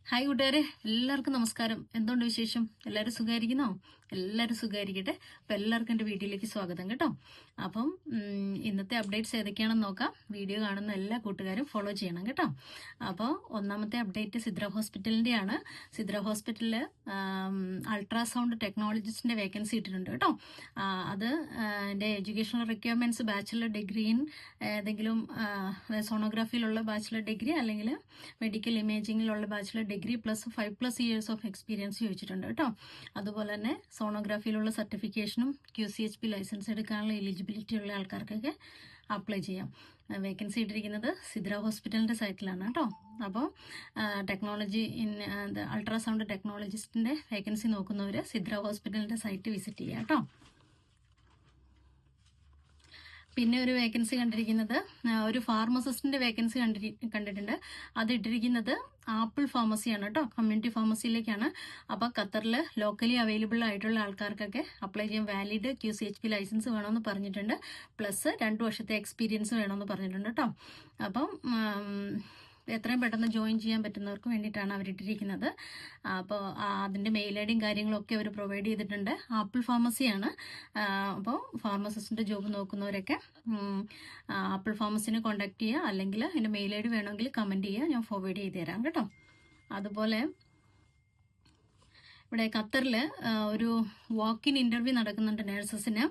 Hi കൂട്ടുകാരെ, എല്ലാവർക്കും നമസ്കാരം. എന്തുകൊണ്ട് വിശേഷം? എല്ലാവരും സുഖമായിരിക്കുന്നോ? എല്ലാവരും സുഖമായിരിക്കട്ടെ. അപ്പം എല്ലാവർക്കും എൻ്റെ വീഡിയോയിലേക്ക് സ്വാഗതം കേട്ടോ. അപ്പം ഇന്നത്തെ അപ്ഡേറ്റ്സ് ഏതൊക്കെയാണെന്ന് നോക്കാം. വീഡിയോ കാണുന്ന എല്ലാ കൂട്ടുകാരും ഫോളോ ചെയ്യണം കേട്ടോ. അപ്പോൾ ഒന്നാമത്തെ അപ്ഡേറ്റ് സിദ്ര ഹോസ്പിറ്റലിൻ്റെയാണ്. സിദ്ര ഹോസ്പിറ്റലിൽ അൾട്രാസൗണ്ട് ടെക്നോളജിസ്റ്റിൻ്റെ വേക്കൻസി ഇട്ടിട്ടുണ്ട് കേട്ടോ. അത് എൻ്റെ educational requirements bachelor degree in ഏതെങ്കിലും സോണോഗ്രാഫിയിലുള്ള ബാച്ചിലർ ഡിഗ്രി അല്ലെങ്കിൽ മെഡിക്കൽ ഇമേജിങ്ങിലുള്ള bachelor degree plus 5+ years of experience ചോദിച്ചിട്ടുണ്ട് കേട്ടോ. അതുപോലെ തന്നെ സോണോഗ്രാഫിയിലുള്ള സർട്ടിഫിക്കേഷനും QCHP ലൈസൻസ് എടുക്കാനുള്ള എലിജിബിലിറ്റി ഉള്ള ആൾക്കാർക്കൊക്കെ അപ്ലൈ ചെയ്യാം. വേക്കൻസി ഇട്ടിരിക്കുന്നത് സിദ്ര ഹോസ്പിറ്റലിൻ്റെ സൈറ്റിലാണ് കേട്ടോ. അപ്പോൾ ടെക്നോളജി ഇൻ അൾട്രാസൗണ്ട് ടെക്നോളജിസ്റ്റിൻ്റെ വേക്കൻസി നോക്കുന്നവർ സിദ്ര ഹോസ്പിറ്റലിൻ്റെ സൈറ്റ് വിസിറ്റ് ചെയ്യുക കേട്ടോ. പിന്നെ ഒരു വേക്കൻസി കണ്ടിരിക്കുന്നത് ഒരു ഫാർമസിസ്റ്റിന്റെ വേക്കൻസി കണ്ടിട്ടുണ്ട്. അത് ഇട്ടിരിക്കുന്നത് ആപ്പിൾ ഫാർമസിയാണ് കേട്ടോ, കമ്മ്യൂണിറ്റി ഫാർമസിയിലേക്കാണ്. അപ്പോൾ ഖത്തറിൽ ലോക്കലി അവൈലബിൾ ആയിട്ടുള്ള ആൾക്കാർക്കൊക്കെ അപ്ലൈ ചെയ്യാൻ വാലിഡ് QCHP ലൈസൻസ് വേണമെന്ന് പറഞ്ഞിട്ടുണ്ട്. പ്ലസ് 2 വർഷത്തെ എക്സ്പീരിയൻസ് വേണമെന്ന് പറഞ്ഞിട്ടുണ്ട് കേട്ടോ. അപ്പം എത്രയും പെട്ടെന്ന് ജോയിൻ ചെയ്യാൻ പറ്റുന്നവർക്ക് വേണ്ടിയിട്ടാണ് അവരിട്ടിരിക്കുന്നത്. അപ്പോൾ അതിൻ്റെ മെയിൽ ഐഡിയും കാര്യങ്ങളൊക്കെ അവർ പ്രൊവൈഡ് ചെയ്തിട്ടുണ്ട്. ആപ്പിൾ ഫാർമസിയാണ്. അപ്പോൾ ഫാർമസിസ്റ്റിൻ്റെ ജോബ് നോക്കുന്നവരൊക്കെ ആപ്പിൾ ഫാർമസിനെ കോൺടാക്ട് ചെയ്യുക, അല്ലെങ്കിൽ എൻ്റെ മെയിൽ ഐഡി വേണമെങ്കിൽ കമൻറ്റ് ചെയ്യുക, ഞാൻ ഫോർവേഡ് ചെയ്ത് തരാം കേട്ടോ. അതുപോലെ ഇവിടെ ഖത്തറിൽ ഒരു വാക്ക് ഇൻ ഇന്റർവ്യൂ നടക്കുന്നുണ്ട് നേഴ്സസിന്.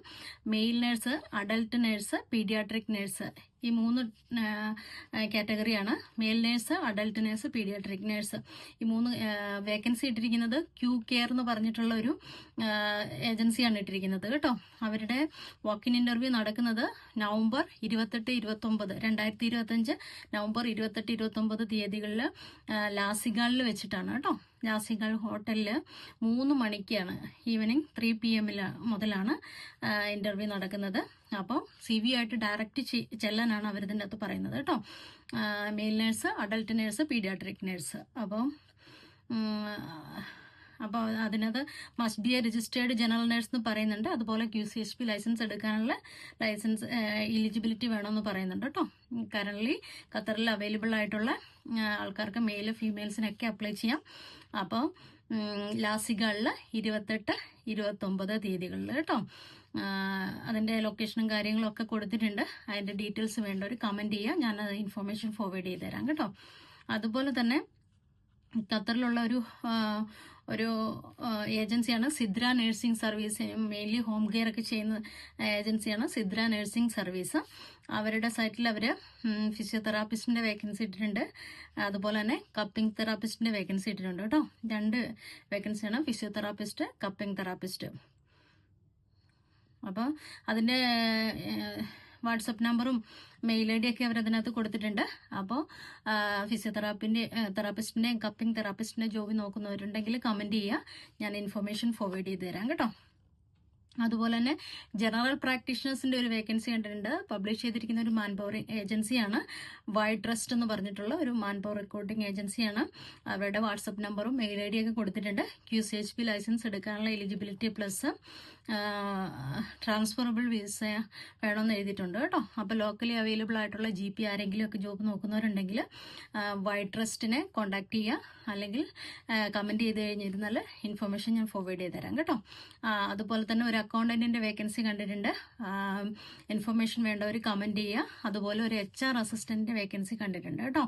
Male nurse, adult nurse, paediatric nurse, ഈ 3 കാറ്റഗറിയാണ്. Male nurse, adult nurse, paediatric nurse. ഈ 3 വേക്കൻസി ഇട്ടിരിക്കുന്നത് QCare എന്ന് പറഞ്ഞിട്ടുള്ള ഒരു ഏജൻസിയാണ് ഇട്ടിരിക്കുന്നത് കേട്ടോ. അവരുടെ വാക്ക് ഇൻ ഇന്റർവ്യൂ നടക്കുന്നത് നവംബർ 28-29 2025 നവംബർ 28-29 തീയതികളിൽ ലാസിഗാളിൽ വെച്ചിട്ടാണ് കേട്ടോ. ലാസിഗാൾ ഹോട്ടലിൽ 3 മണിക്കാണ്, ഈവനിങ് 3 PM മുതലാണ് ഇന്റർവ്യൂ നടക്കുന്നത്. അപ്പോൾ CV ആയിട്ട് ഡയറക്റ്റ് ചെല്ലാനാണ് അവരിതിൻ്റെ അകത്ത് പറയുന്നത് കേട്ടോ. Mail nurse, adult nurse, paediatric nurse. അപ്പോൾ അതിനകത്ത് must be A registered general nurse എന്ന് പറയുന്നുണ്ട്. അതുപോലെ QCHP ലൈസൻസ് എടുക്കാനുള്ള ലൈസൻസ് എലിജിബിലിറ്റി വേണമെന്ന് പറയുന്നുണ്ട് കേട്ടോ. കറൻ്റ്ലി ഖത്തറിൽ അവൈലബിൾ ആയിട്ടുള്ള ആൾക്കാർക്ക് മെയിൽ ഫീമെയിൽസിനൊക്കെ അപ്ലൈ ചെയ്യാം. അപ്പോൾ ലാസിഗാളിൽ 28-29 തീയതികളിൽ കേട്ടോ. അതിൻ്റെ ലൊക്കേഷനും കാര്യങ്ങളും ഒക്കെ കൊടുത്തിട്ടുണ്ട്. അതിൻ്റെ ഡീറ്റെയിൽസ് വേണ്ടവർ കമൻറ്റ് ചെയ്യുക, ഞാൻ അത് ഇൻഫോർമേഷൻ ഫോർവേഡ് ചെയ്ത് തരാം കേട്ടോ. അതുപോലെ തന്നെ ഖത്തറിലുള്ള ഒരു ഏജൻസിയാണ് Sidra nursing service. Mainly home care ഒക്കെ ചെയ്യുന്ന ഏജൻസിയാണ് സിദ്ര നഴ്സിംഗ് സർവീസ്. അവരുടെ സൈറ്റിൽ അവർ ഫിസിയോതെറാപ്പിസ്റ്റിന്റെ വേക്കൻസി ഇട്ടിട്ടുണ്ട്. അതുപോലെ തന്നെ കപ്പിംഗ് തെറാപ്പിസ്റ്റിന്റെ വേക്കൻസി ഇട്ടിട്ടുണ്ട് കേട്ടോ. 2 വേക്കൻസിയാണ്, ഫിസിയോതെറാപ്പിസ്റ്റ്, കപ്പിംഗ് തെറാപ്പിസ്റ്റ്. അപ്പോൾ അതിൻ്റെ വാട്സപ്പ് നമ്പറും മെയിൽ ഐ ഡി ഒക്കെ അവരതിനകത്ത് കൊടുത്തിട്ടുണ്ട്. അപ്പോൾ തെറാപ്പിസ്റ്റിൻ്റെയും കപ്പിംഗ് തെറാപ്പിസ്റ്റിൻ്റെ ജോബ് നോക്കുന്നവരുണ്ടെങ്കിൽ കമൻറ്റ് ചെയ്യുക, ഞാൻ ഇൻഫർമേഷൻ ഫോർവേഡ് ചെയ്ത് തരാം കേട്ടോ. അതുപോലെ തന്നെ ജനറൽ പ്രാക്ടീഷണേഴ്സിന്റെ ഒരു വേക്കൻസി കണ്ടിട്ടുണ്ട്. പബ്ലിഷ് ചെയ്തിരിക്കുന്ന ഒരു മാൻ പവർ ഏജൻസിയാണ്, വൈഡ് ട്രസ്റ്റ് എന്ന് പറഞ്ഞിട്ടുള്ള ഒരു മാൻ പവർ റിക്രൂട്ടിംഗ് ഏജൻസിയാണ്. അവരുടെ വാട്സപ്പ് നമ്പറും മെയിൽ ഐ ഡി ഒക്കെ കൊടുത്തിട്ടുണ്ട്. QCHP ലൈസൻസ് എടുക്കാനുള്ള എലിജിബിലിറ്റി പ്ലസ് ട്രാൻസ്ഫറബിൾ വിസ വേണമെന്ന് എഴുതിയിട്ടുണ്ട് കേട്ടോ. അപ്പോൾ ലോക്കലി അവൈലബിൾ ആയിട്ടുള്ള GP ആരെങ്കിലും ഒക്കെ ജോബ് നോക്കുന്നവരുണ്ടെങ്കിൽ വൈഡ് ട്രസ്റ്റിനെ കോൺടാക്ട് ചെയ്യുക, അല്ലെങ്കിൽ കമൻറ്റ് ചെയ്ത് കഴിഞ്ഞിരുന്നാൽ ഇൻഫർമേഷൻ ഞാൻ ഫോർവേഡ് ചെയ്ത് തരാം കേട്ടോ. അതുപോലെ തന്നെ ഒരു അക്കൗണ്ടന്റിന്റെ വേക്കൻസി കണ്ടിട്ടുണ്ട്. ഇൻഫർമേഷൻ വേണ്ടവർ കമന്റ് ചെയ്യുക. അതുപോലെ ഒരു HR അസിസ്റ്റന്റിന്റെ വേക്കൻസി കണ്ടിട്ടുണ്ട് കേട്ടോ.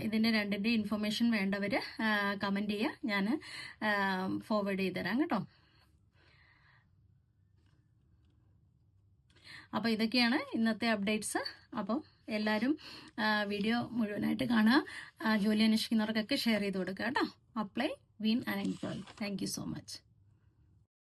ഇതിന്റെ 2ന്റെ ഇൻഫർമേഷൻ വേണ്ടവർ കമന്റ് ചെയ്യുക, ഞാൻ ഫോർവേഡ് ചെയ്ത് തരാം കേട്ടോ. അപ്പോൾ ഇതൊക്കെയാണ് ഇന്നത്തെ അപ്ഡേറ്റ്സ്. അപ്പോൾ എല്ലാവരും വീഡിയോ മുഴുവനായിട്ട് കാണുക. ജോലി അന്വേഷിക്കുന്നവർക്കൊക്കെ ഷെയർ ചെയ്ത് കൊടുക്കുക കേട്ടോ. Apply, win and enjoy. Thank you so much.